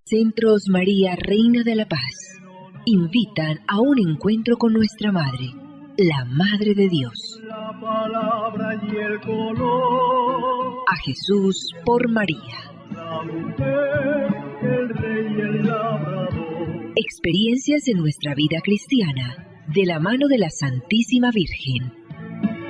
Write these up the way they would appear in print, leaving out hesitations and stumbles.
Centros María, Reina de la Paz, invitan a un encuentro con nuestra Madre, la Madre de Dios. La palabra y el color. A Jesús por María. La mujer, el rey y el labrador. Experiencias de nuestra vida cristiana, de la mano de la Santísima Virgen.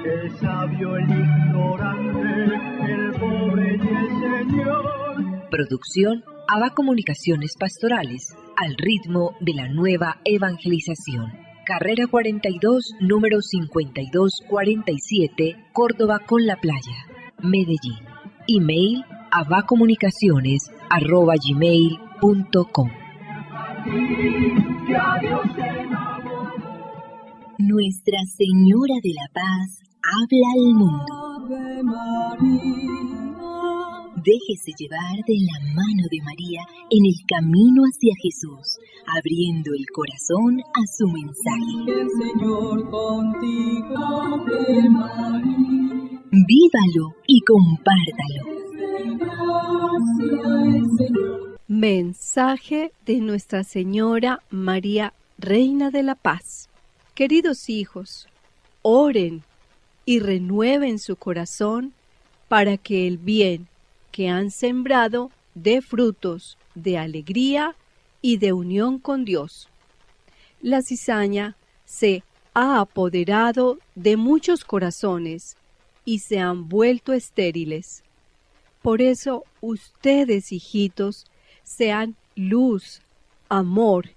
El sabio, el ignorante, el pobre y el Señor. Producción ABA Comunicaciones Pastorales, al ritmo de la nueva evangelización. Carrera 42, número 5247, Córdoba con la Playa, Medellín. Email abacomunicaciones@gmail.com. Nuestra Señora de la Paz habla al mundo. Ave María. Déjese llevar de la mano de María en el camino hacia Jesús, abriendo el corazón a su mensaje. El Señor contigo, Ave María. Vívalo y compártalo. Mensaje de Nuestra Señora María, Reina de la Paz. Queridos hijos, oren y renueven su corazón para que el bien que han sembrado dé frutos de alegría y de unión con Dios. La cizaña se ha apoderado de muchos corazones y se han vuelto estériles. Por eso ustedes, hijitos, sean luz, amor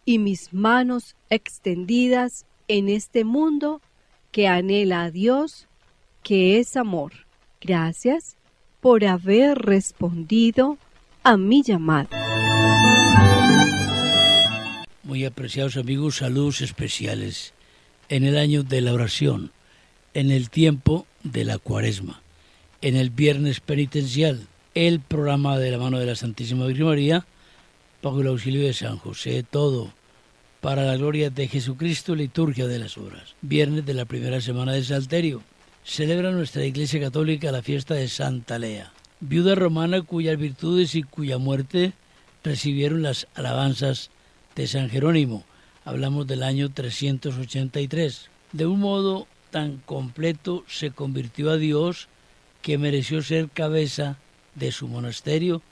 y mis manos extendidas en este mundo que anhela a Dios, que es amor. Gracias por haber respondido a mi llamado. Muy apreciados amigos, saludos especiales en el año de la oración, en el tiempo de la Cuaresma, en el viernes penitencial, el programa de la mano de la Santísima Virgen María, bajo el auxilio de San José, todo para la gloria de Jesucristo, liturgia de las horas. Viernes de la primera semana de Salterio. Celebra nuestra Iglesia Católica la fiesta de Santa Lea, viuda romana cuyas virtudes y cuya muerte recibieron las alabanzas de San Jerónimo. Hablamos del año 383. De un modo tan completo se convirtió a Dios que mereció ser cabeza de su monasterio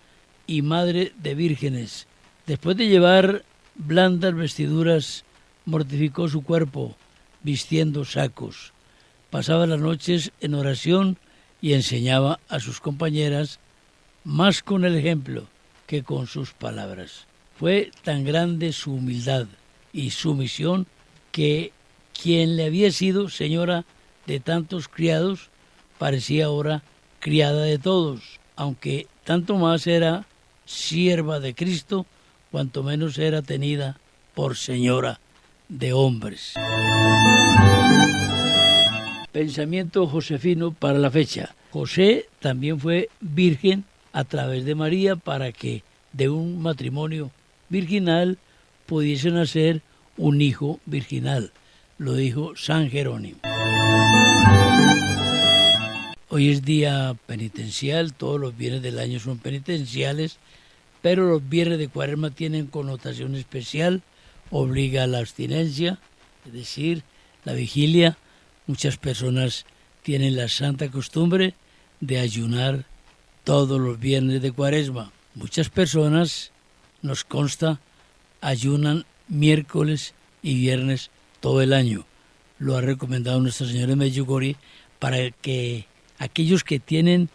y madre de vírgenes. Después de llevar blandas vestiduras, mortificó su cuerpo vistiendo sacos. Pasaba las noches en oración y enseñaba a sus compañeras más con el ejemplo que con sus palabras. Fue tan grande su humildad y sumisión que quien le había sido señora de tantos criados parecía ahora criada de todos, aunque tanto más era sierva de Cristo, cuanto menos era tenida por señora de hombres. Pensamiento josefino para la fecha. José también fue virgen a través de María para que de un matrimonio virginal pudiese nacer un hijo virginal. Lo dijo San Jerónimo. Hoy es día penitencial, todos los viernes del año son penitenciales, pero los viernes de Cuaresma tienen connotación especial, obliga a la abstinencia, es decir, la vigilia. Muchas personas tienen la santa costumbre de ayunar todos los viernes de Cuaresma. Muchas personas, nos consta, ayunan miércoles y viernes todo el año. Lo ha recomendado Nuestra Señora de Medjugorje para que aquellos que tienen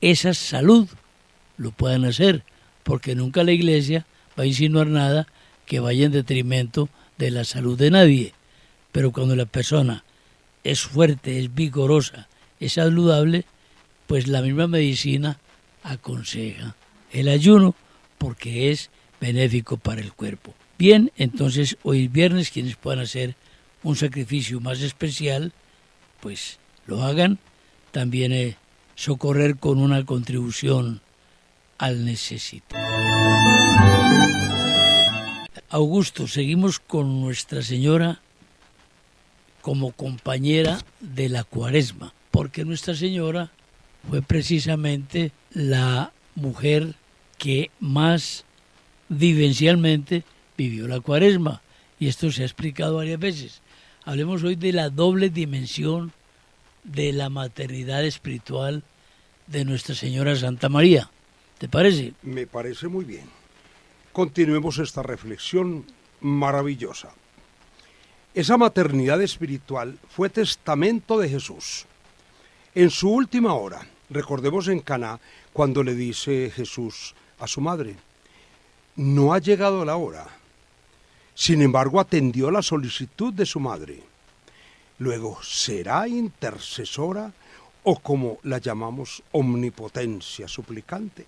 esa salud lo puedan hacer, porque nunca la Iglesia va a insinuar nada que vaya en detrimento de la salud de nadie. Pero cuando la persona es fuerte, es vigorosa, es saludable, pues la misma medicina aconseja el ayuno porque es benéfico para el cuerpo. Bien, entonces hoy es viernes, quienes puedan hacer un sacrificio más especial, pues lo hagan. También socorrer con una contribución al necesitado. Augusto, seguimos con Nuestra Señora como compañera de la Cuaresma, porque Nuestra Señora fue precisamente la mujer que más vivencialmente vivió la Cuaresma. Y esto se ha explicado varias veces. Hablemos hoy de la doble dimensión de la maternidad espiritual de Nuestra Señora Santa María. ¿Te parece? Me parece muy bien. Continuemos esta reflexión maravillosa. Esa maternidad espiritual fue testamento de Jesús. En su última hora, recordemos en Caná, cuando le dice Jesús a su madre, no ha llegado la hora. Sin embargo, atendió la solicitud de su madre. Luego, ¿será intercesora o como la llamamos omnipotencia suplicante?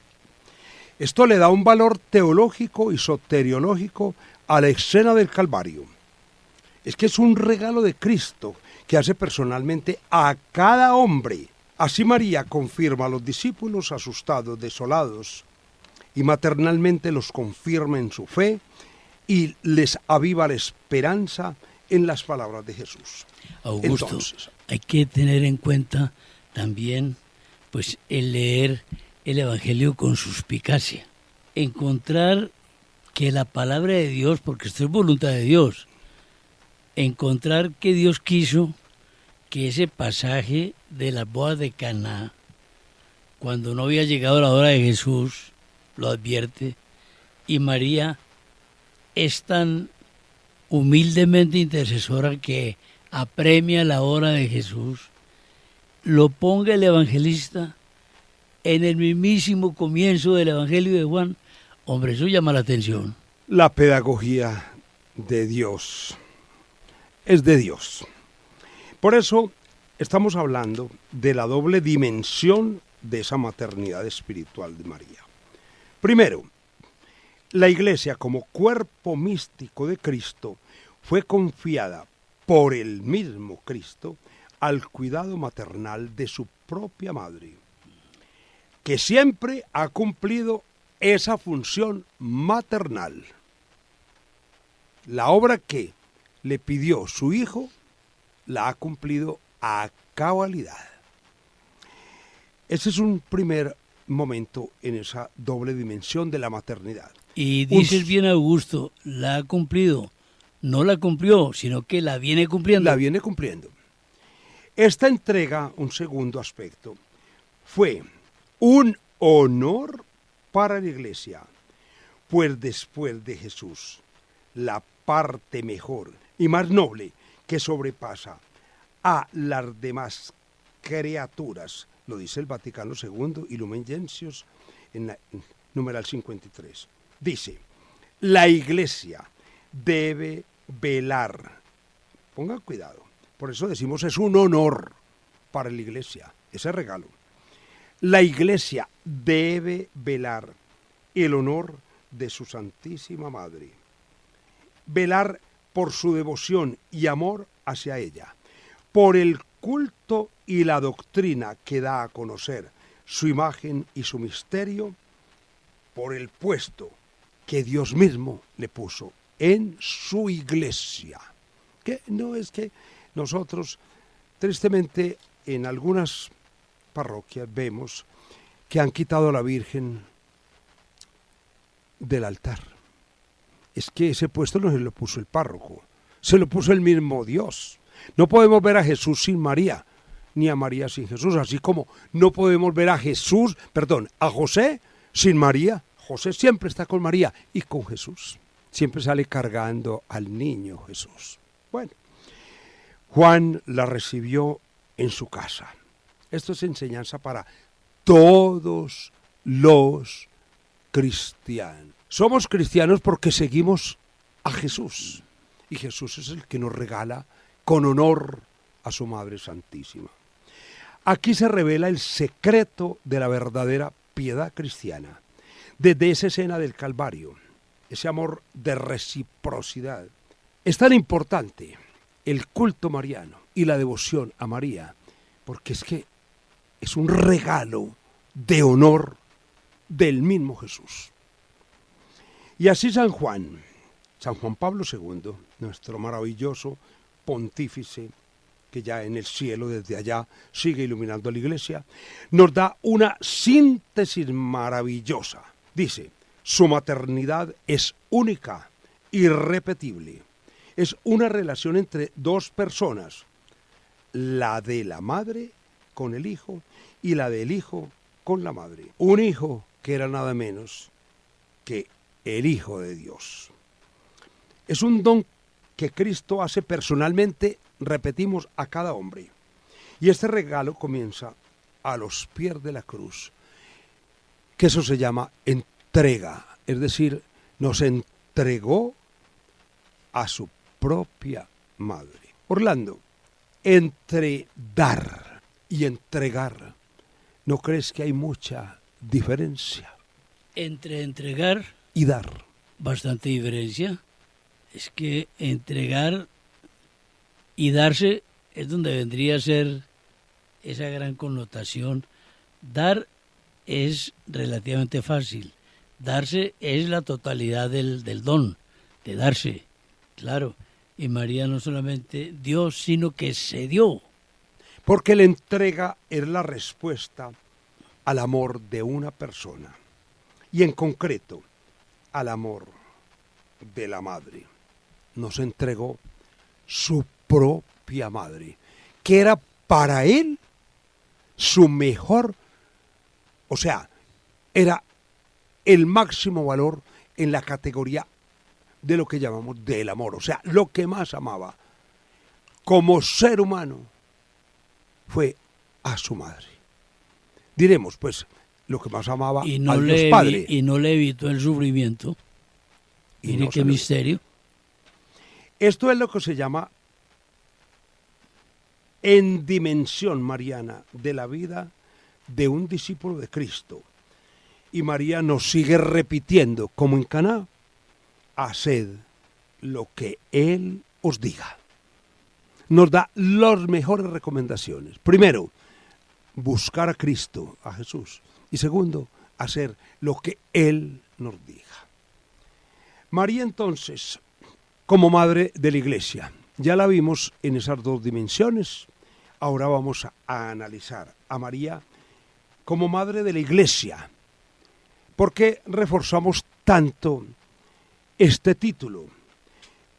Esto le da un valor teológico y soteriológico a la escena del Calvario. Es que es un regalo de Cristo que hace personalmente a cada hombre. Así María confirma a los discípulos asustados, desolados, y maternalmente los confirma en su fe y les aviva la esperanza en las palabras de Jesús. Augusto, Entonces, hay que tener en cuenta también pues el leer el Evangelio con suspicacia, encontrar que la palabra de Dios, porque esto es voluntad de Dios, encontrar que Dios quiso que ese pasaje de las bodas de Caná, cuando no había llegado la hora de Jesús, lo advierte, y María es tan humildemente intercesora que apremia la hora de Jesús, lo ponga el evangelista en el mismísimo comienzo del Evangelio de Juan. Hombre, eso llama la atención. la pedagogía de Dios es de Dios. Por eso estamos hablando de la doble dimensión de esa maternidad espiritual de María. Primero, la Iglesia como cuerpo místico de Cristo fue confiada por el mismo Cristo al cuidado maternal de su propia madre, que siempre ha cumplido esa función maternal. La obra que le pidió su hijo la ha cumplido a cabalidad. Ese es un primer momento en esa doble dimensión de la maternidad. Y dices bien, Augusto, la ha cumplido. No la cumplió, sino que la viene cumpliendo. La viene cumpliendo. Esta entrega, un segundo aspecto, fue un honor para la Iglesia, pues después de Jesús, la parte mejor y más noble que sobrepasa a las demás criaturas, lo dice el Vaticano II y Lumen Gentium en numeral 53. Dice, la Iglesia debe velar, pongan cuidado, por eso decimos es un honor para la Iglesia, ese regalo. La Iglesia debe velar el honor de su Santísima Madre, velar por su devoción y amor hacia ella, por el culto y la doctrina que da a conocer su imagen y su misterio, por el puesto que Dios mismo le puso en su Iglesia. Que no es que nosotros, tristemente, en algunas parroquias vemos que han quitado a la Virgen del altar. Es que ese puesto no se lo puso el párroco, se lo puso el mismo Dios. No podemos ver a Jesús sin María, ni a María sin Jesús, así como no podemos ver a José sin María. José siempre está con María y con Jesús. Siempre sale cargando al niño Jesús. Bueno, Juan la recibió en su casa. Esto es enseñanza para todos los cristianos. Somos cristianos porque seguimos a Jesús. Y Jesús es el que nos regala con honor a su Madre Santísima. Aquí se revela el secreto de la verdadera piedad cristiana. Desde esa escena del Calvario, ese amor de reciprocidad. Es tan importante el culto mariano y la devoción a María, porque es que es un regalo de honor del mismo Jesús. Y así San Juan Pablo II, nuestro maravilloso pontífice, que ya en el cielo desde allá sigue iluminando a la Iglesia, nos da una síntesis maravillosa. Dice, Su maternidad es única, irrepetible. Es una relación entre dos personas, la de la madre con el hijo y la del hijo con la madre. Un hijo que era nada menos que el Hijo de Dios. Es un don que Cristo hace personalmente, repetimos, a cada hombre. Y este regalo comienza a los pies de la cruz, que eso se llama entrega, es decir, nos entregó a su propia madre. Orlando, entre dar y entregar, ¿no crees que hay mucha diferencia? Entre entregar, Y dar. bastante diferencia. Es que entregar y darse es donde vendría a ser esa gran connotación. Dar es relativamente fácil. Darse es la totalidad del don, de darse, claro. Y María no solamente dio, sino que se dio. Porque la entrega es la respuesta al amor de una persona. Y en concreto, al amor de la madre. Nos entregó su propia madre, que era para él su mejor, o sea, era el máximo valor en la categoría de lo que llamamos del amor, o sea, lo que más amaba como ser humano fue a su madre. Diremos, pues, lo que más amaba Y no, al Dios Padre. y no le evitó el sufrimiento. Y Mire no qué se lo- misterio. Esto es lo que se llama en dimensión mariana de la vida de un discípulo de Cristo. Y María nos sigue repitiendo, como en Caná, haced lo que Él os diga. Nos da las mejores recomendaciones. Primero, buscar a Cristo, a Jesús. Y segundo, hacer lo que Él nos diga. María entonces, como madre de la Iglesia, ya la vimos en esas dos dimensiones. Ahora vamos a analizar a María como madre de la Iglesia. ¿Por qué reforzamos tanto este título?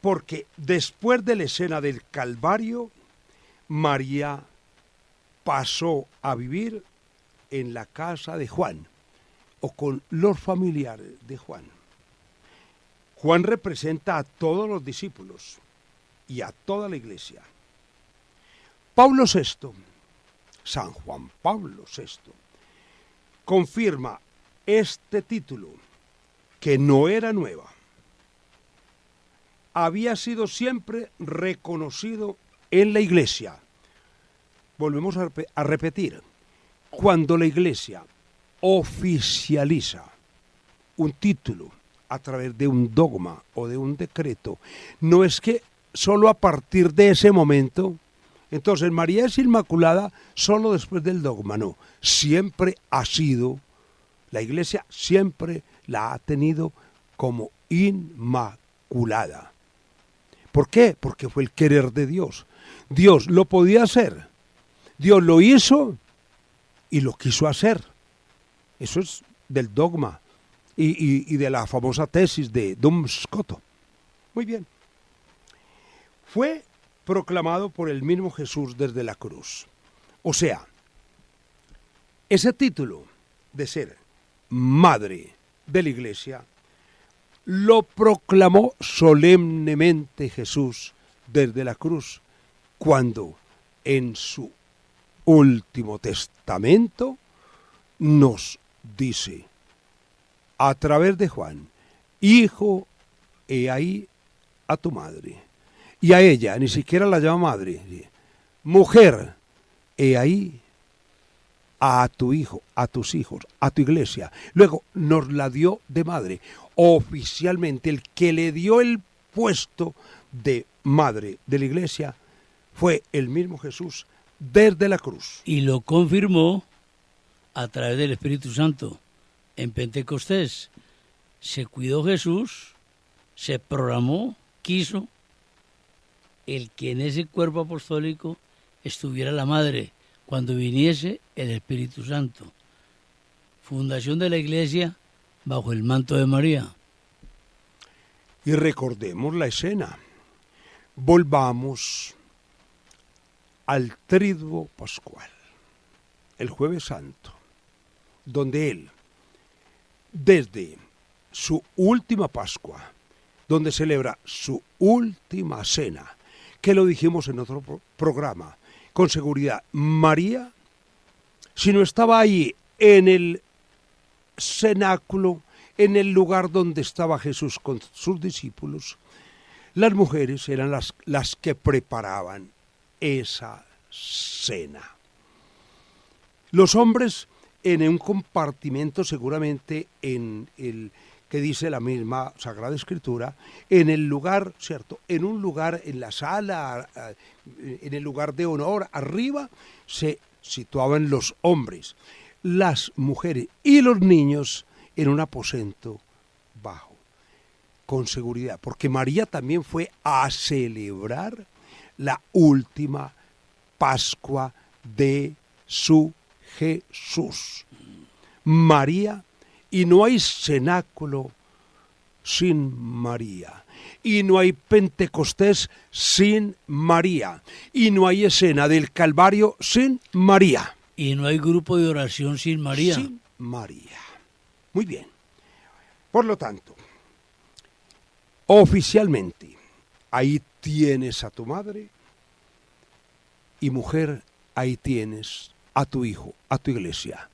Porque después de la escena del Calvario, María pasó a vivir en la casa de Juan o con los familiares de Juan. Juan representa a todos los discípulos y a toda la iglesia. Pablo VI, San Juan Pablo VI, confirma este título, que no era nueva. Había sido siempre reconocido en la iglesia. Volvemos a repetir, cuando la iglesia oficializa un título a través de un dogma o de un decreto, no es que solo a partir de ese momento, entonces María es inmaculada solo después del dogma, no, siempre ha sido, la iglesia siempre la ha tenido como inmaculada. ¿Por qué? Porque fue el querer de Dios. Dios lo podía hacer, Dios lo hizo y lo quiso hacer. Eso es del dogma y de la famosa tesis de Duns Scoto. Muy bien. Fue proclamado por el mismo Jesús desde la cruz. O sea, ese título de ser madre de la iglesia lo proclamó solemnemente Jesús desde la cruz, cuando en su último testamento nos dice, a través de Juan, hijo, he ahí a tu madre. Y a ella, ni siquiera la llama madre, mujer, he ahí a tu hijo, a tus hijos, a tu iglesia. Luego nos la dio de madre. Oficialmente el que le dio el puesto de madre de la iglesia fue el mismo Jesús desde la cruz. Y lo confirmó a través del Espíritu Santo en Pentecostés. Se cuidó Jesús, se programó, quiso el que en ese cuerpo apostólico estuviera la madre cuando viniese el Espíritu Santo. Fundación de la Iglesia bajo el manto de María. Y recordemos la escena. Volvamos al triduo pascual, el Jueves Santo, donde él, desde su última Pascua, donde celebra su última cena, que lo dijimos en otro programa, con seguridad, María, si no estaba ahí en el cenáculo, en el lugar donde estaba Jesús con sus discípulos, las mujeres eran las que preparaban esa cena. Los hombres en un compartimento, seguramente en el que dice la misma Sagrada Escritura, en el lugar, ¿cierto? En un lugar, en la sala, en el lugar de honor, arriba se situaban los hombres, las mujeres y los niños en un aposento bajo, con seguridad, porque María también fue a celebrar la última Pascua de su Jesús. María, y no hay cenáculo sin María, y no hay Pentecostés sin María, y no hay escena del Calvario sin María. Y no hay grupo de oración sin María. Sin María. Muy bien. Por lo tanto, oficialmente, ahí tienes a tu madre, y mujer, ahí tienes a tu hijo, a tu iglesia.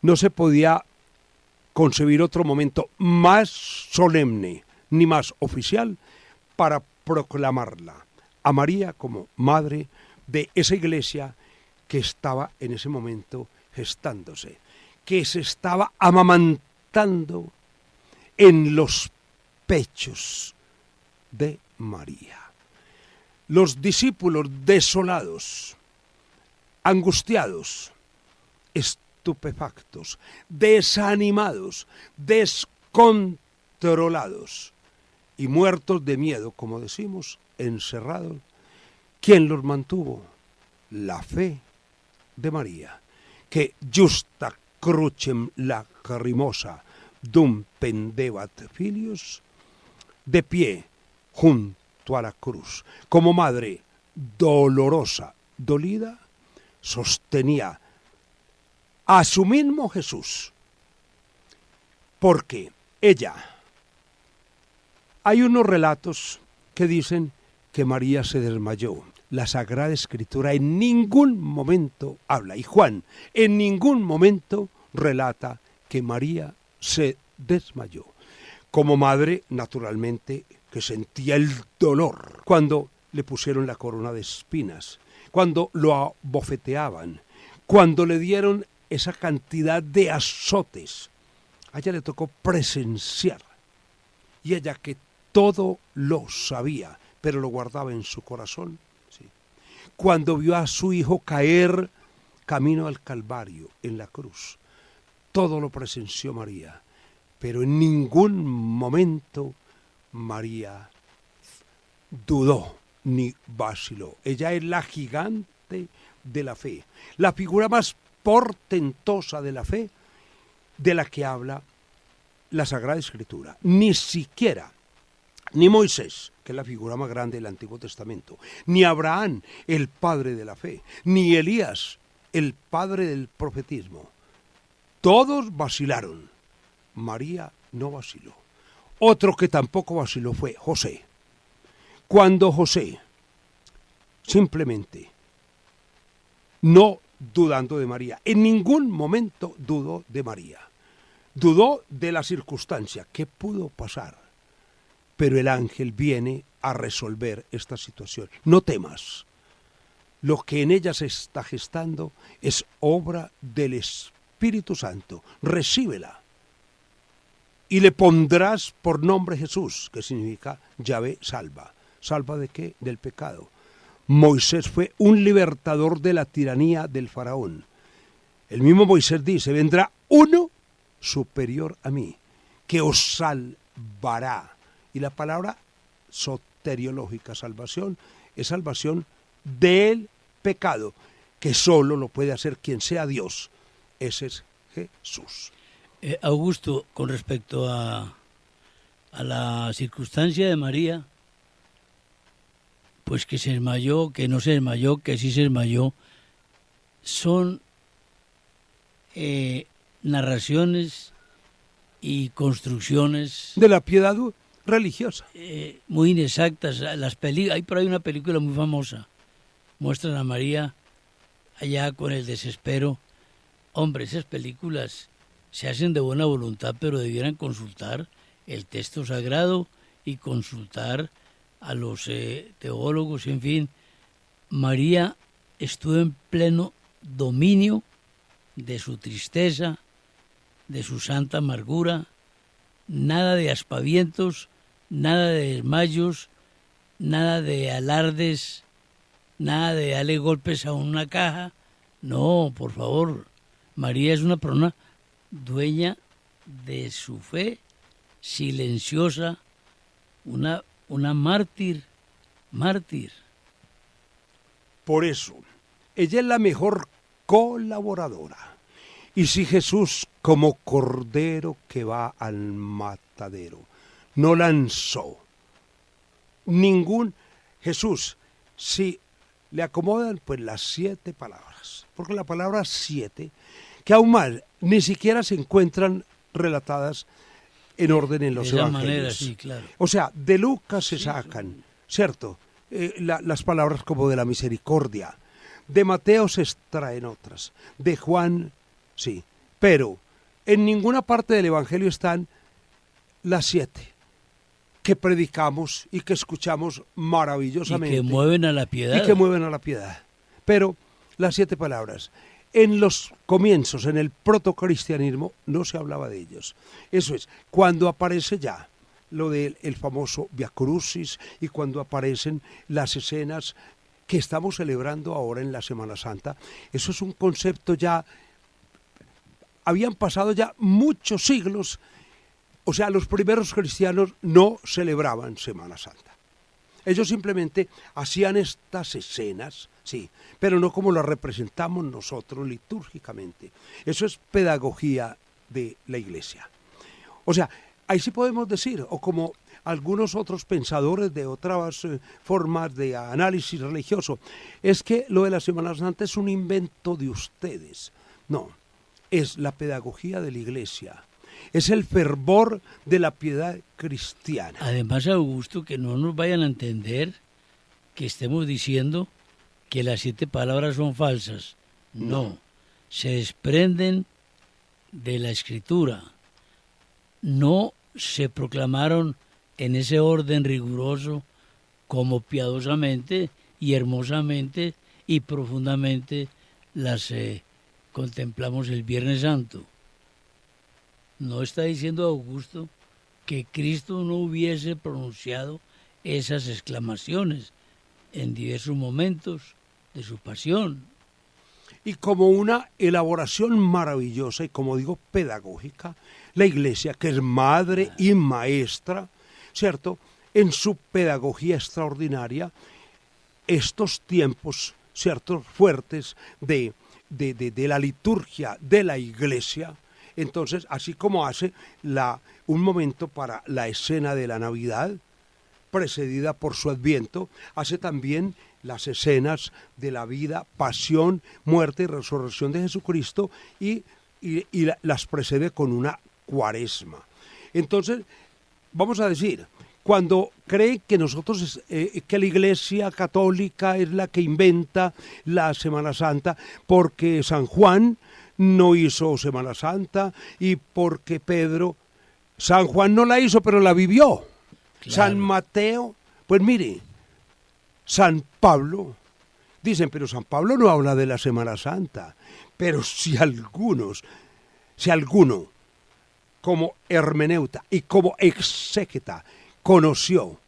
No se podía concebir otro momento más solemne ni más oficial para proclamarla a María como madre de esa iglesia que estaba en ese momento gestándose, que se estaba amamantando en los pechos de María. Los discípulos desolados, angustiados, estupefactos, desanimados, descontrolados y muertos de miedo, como decimos, encerrados. ¿Quién los mantuvo? La fe de María, que justa crucem lacrimosa dum pendebat filius, de pie junto a la cruz, como madre dolorosa, dolida, sostenía a su mismo Jesús, porque ella, hay unos relatos que dicen que María se desmayó. La Sagrada Escritura en ningún momento habla, y Juan en ningún momento relata que María se desmayó. Como madre, naturalmente, que sentía el dolor cuando le pusieron la corona de espinas, cuando lo abofeteaban, cuando le dieron esa cantidad de azotes. A ella le tocó presenciar, y ella que todo lo sabía, pero lo guardaba en su corazón, ¿sí? Cuando vio a su hijo caer camino al Calvario, en la cruz, todo lo presenció María, pero en ningún momento María dudó ni vaciló. Ella es la gigante de la fe, la figura más portentosa de la fe de la que habla la Sagrada Escritura. Ni siquiera, ni Moisés, que es la figura más grande del Antiguo Testamento, ni Abraham, el padre de la fe, ni Elías, el padre del profetismo. Todos vacilaron. María no vaciló. Otro que tampoco vaciló fue José. Cuando José, simplemente, no dudando de María, en ningún momento dudó de María. Dudó de la circunstancia, ¿qué pudo pasar? Pero el ángel viene a resolver esta situación. No temas. Lo que en ella se está gestando es obra del Espíritu Santo. Recíbela. Y le pondrás por nombre Jesús, que significa Yahvé salva. ¿Salva de qué? Del pecado. Moisés fue un libertador de la tiranía del faraón. El mismo Moisés dice, vendrá uno superior a mí, que os salvará. Y la palabra soteriológica, salvación, es salvación del pecado, que solo lo puede hacer quien sea Dios. Ese es Jesús. Augusto, con respecto a la circunstancia de María, pues que se desmayó, que no se desmayó, que sí se desmayó, son narraciones y construcciones de la piedad religiosa. Muy inexactas. Hay por ahí una película muy famosa, muestran a María allá con el desespero. Hombre, esas películas se hacen de buena voluntad, pero debieran consultar el texto sagrado y consultar a los teólogos, en fin. María estuvo en pleno dominio de su tristeza, de su santa amargura, nada de aspavientos, nada de desmayos, nada de alardes, nada de darle golpes a una caja. No, por favor, María es una persona dueña de su fe, silenciosa, una mártir. Por eso, ella es la mejor colaboradora. Y si Jesús, como cordero que va al matadero, no lanzó Jesús, si le acomodan pues las 7 palabras, porque la palabra 7, que aún más, ni siquiera se encuentran relatadas en orden en los de esa evangelios. Manera, sí, claro. O sea, de Lucas se sacan, ¿cierto? Las palabras como de la misericordia. De Mateo se extraen otras. De Juan, sí. Pero en ninguna parte del evangelio están las 7 que predicamos y que escuchamos maravillosamente. Y que mueven a la piedad. Pero las 7 palabras. En los comienzos, en el protocristianismo, no se hablaba de ellos. Eso es, cuando aparece ya lo del famoso Via Crucis y cuando aparecen las escenas que estamos celebrando ahora en la Semana Santa, eso es un concepto ya, habían pasado ya muchos siglos, o sea, los primeros cristianos no celebraban Semana Santa. Ellos simplemente hacían estas escenas, sí, pero no como las representamos nosotros litúrgicamente. Eso es pedagogía de la Iglesia. O sea, ahí sí podemos decir, o como algunos otros pensadores de otras formas de análisis religioso, es que lo de la Semana Santa es un invento de ustedes. No, es la pedagogía de la Iglesia. Es el fervor de la piedad cristiana. Además, Augusto, que no nos vayan a entender que estemos diciendo que las 7 palabras son falsas. No, se desprenden de la Escritura. No se proclamaron en ese orden riguroso como piadosamente y hermosamente y profundamente las contemplamos el Viernes Santo. No está diciendo Augusto que Cristo no hubiese pronunciado esas exclamaciones en diversos momentos de su pasión. Y como una elaboración maravillosa y, como digo, pedagógica, la Iglesia, que es madre y maestra, ¿cierto?, en su pedagogía extraordinaria, estos tiempos, ¿cierto?, fuertes de la liturgia de la Iglesia. Entonces, así como hace un momento para la escena de la Navidad, precedida por su adviento, hace también las escenas de la vida, pasión, muerte y resurrección de Jesucristo y las precede con una cuaresma. Entonces, vamos a decir, cuando creen que nosotros, que la Iglesia Católica es la que inventa la Semana Santa, porque San Juan no hizo Semana Santa y porque San Juan no la hizo, pero la vivió. Claro. San Mateo, pues mire, San Pablo, dicen, pero San Pablo no habla de la Semana Santa, pero si alguno, como hermeneuta y como exégeta, conoció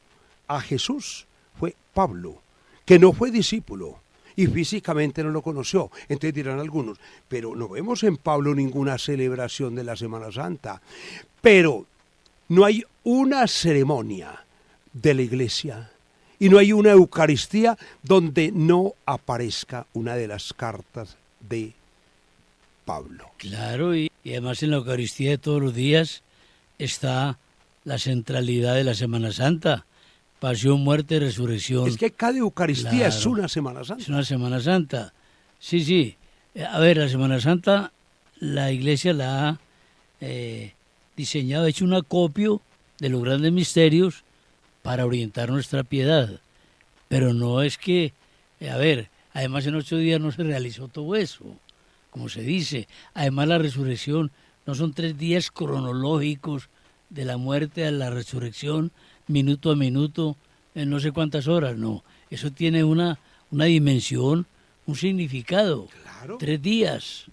a Jesús, fue Pablo, que no fue discípulo y físicamente no lo conoció. Entonces dirán algunos, pero no vemos en Pablo ninguna celebración de la Semana Santa. Pero no hay una ceremonia de la Iglesia y no hay una Eucaristía donde no aparezca una de las cartas de Pablo. Claro, y Y además en la Eucaristía de todos los días está la centralidad de la Semana Santa. Pasión, muerte, resurrección. Es que cada Eucaristía es una Semana Santa. Es una Semana Santa. Sí, sí. A ver, la Semana Santa la Iglesia la ha diseñado, ha hecho un acopio de los grandes misterios para orientar nuestra piedad. Pero no es que, a ver, además en 8 días no se realizó todo eso, como se dice. Además la resurrección no son 3 días cronológicos de la muerte a la resurrección, minuto a minuto, en no sé cuántas horas, no. Eso tiene una dimensión, un significado. Claro. 3 días,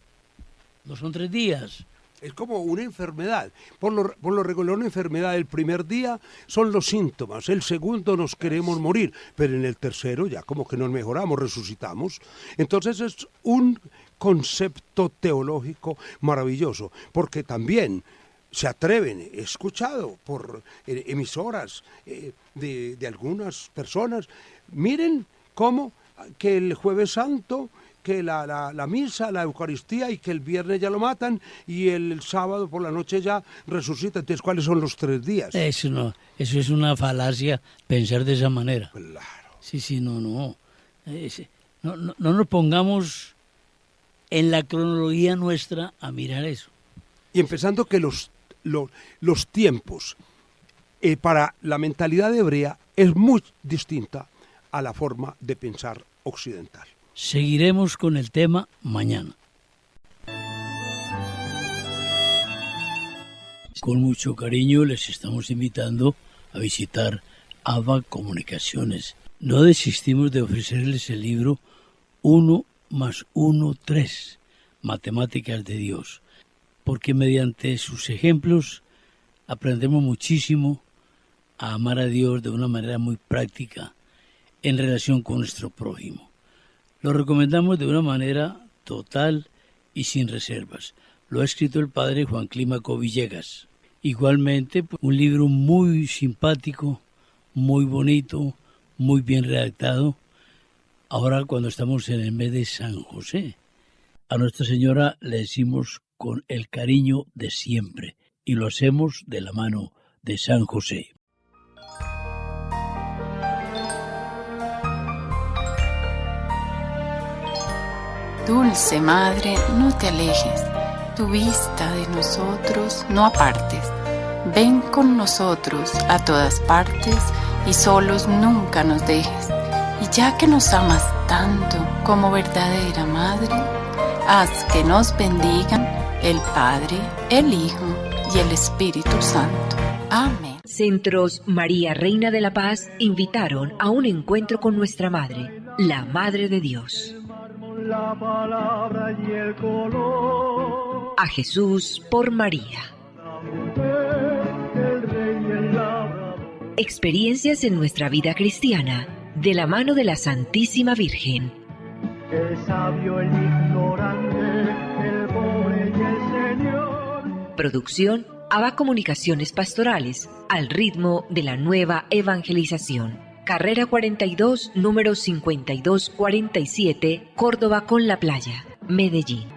no son 3 días. Es como una enfermedad. Por lo regular, una enfermedad, el primer día son los síntomas, el segundo nos queremos morir, pero en el tercero ya como que nos mejoramos, resucitamos. Entonces es un concepto teológico maravilloso, porque también se atreven, he escuchado por emisoras de algunas personas, miren cómo que el Jueves Santo, que la misa, la Eucaristía, y que el viernes ya lo matan y el sábado por la noche ya resucita. Entonces, ¿cuáles son los 3 días? Eso es una falacia pensar de esa manera. Claro. Sí, no. No nos pongamos en la cronología nuestra a mirar eso. Y empezando que los tiempos para la mentalidad hebrea es muy distinta a la forma de pensar occidental. Seguiremos con el tema mañana. Con mucho cariño les estamos invitando a visitar ABA Comunicaciones. No desistimos de ofrecerles el libro 1 más 1, 3, Matemáticas de Dios, porque mediante sus ejemplos aprendemos muchísimo a amar a Dios de una manera muy práctica en relación con nuestro prójimo. Lo recomendamos de una manera total y sin reservas. Lo ha escrito el padre Juan Clímaco Villegas. Igualmente, un libro muy simpático, muy bonito, muy bien redactado. Ahora cuando estamos en el mes de San José, a Nuestra Señora le decimos con el cariño de siempre y lo hacemos de la mano de San José. Dulce Madre, no te alejes, tu vista de nosotros no apartes. Ven con nosotros a todas partes y solos nunca nos dejes. Y ya que nos amas tanto como verdadera Madre, haz que nos bendigan el Padre, el Hijo y el Espíritu Santo. Amén. Centros María Reina de la Paz invitaron a un encuentro con nuestra Madre, la Madre de Dios. La palabra y el color. A Jesús por María. La mujer, el rey y el labrador. Experiencias en nuestra vida cristiana, de la mano de la Santísima Virgen. El sabio, el ignorante, el pobre y el Señor. Producción ABA Comunicaciones Pastorales, al ritmo de la nueva evangelización. Carrera 42, número 5247, Córdoba con la Playa, Medellín.